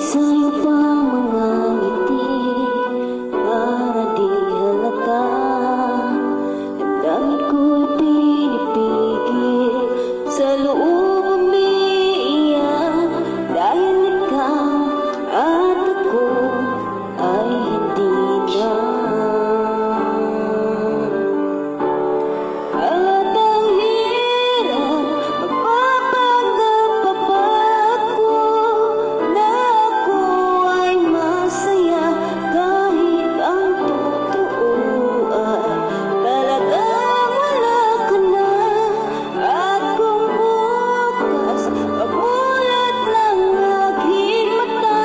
sa'yo pang mga ngiti para di halata. Ang dami ko'y pinipigil sa loob umiiyak dahil ikaw at ako ay hindi na. At ang hirap magpapanggap pa ako na ako ay masaya kahit ang totoo ay talagang wala ka na. At kung bukas pagmulat ng aking mata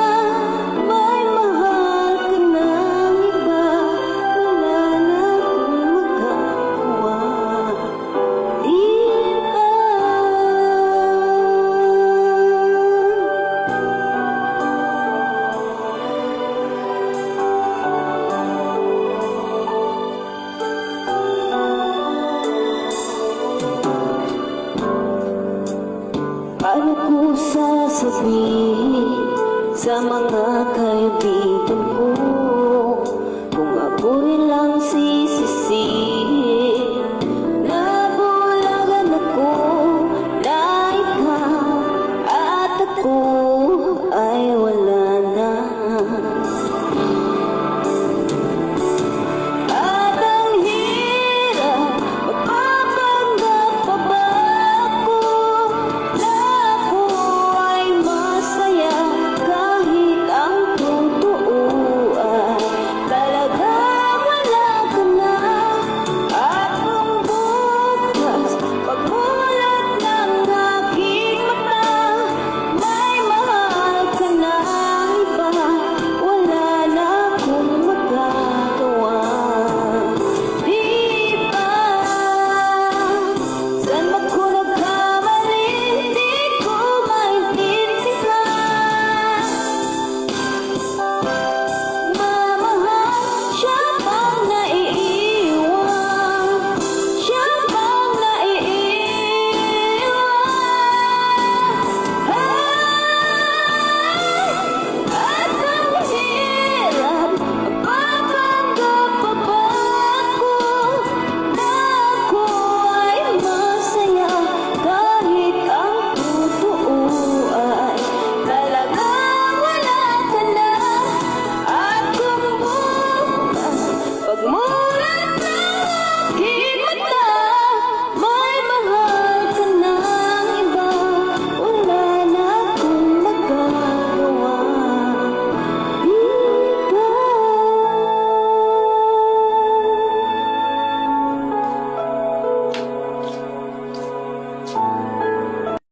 may mahal ka ng iba, wala na akong magagawa, di ba? Paano ko sasabihin sa mga kaibigan ko kung ako rin lang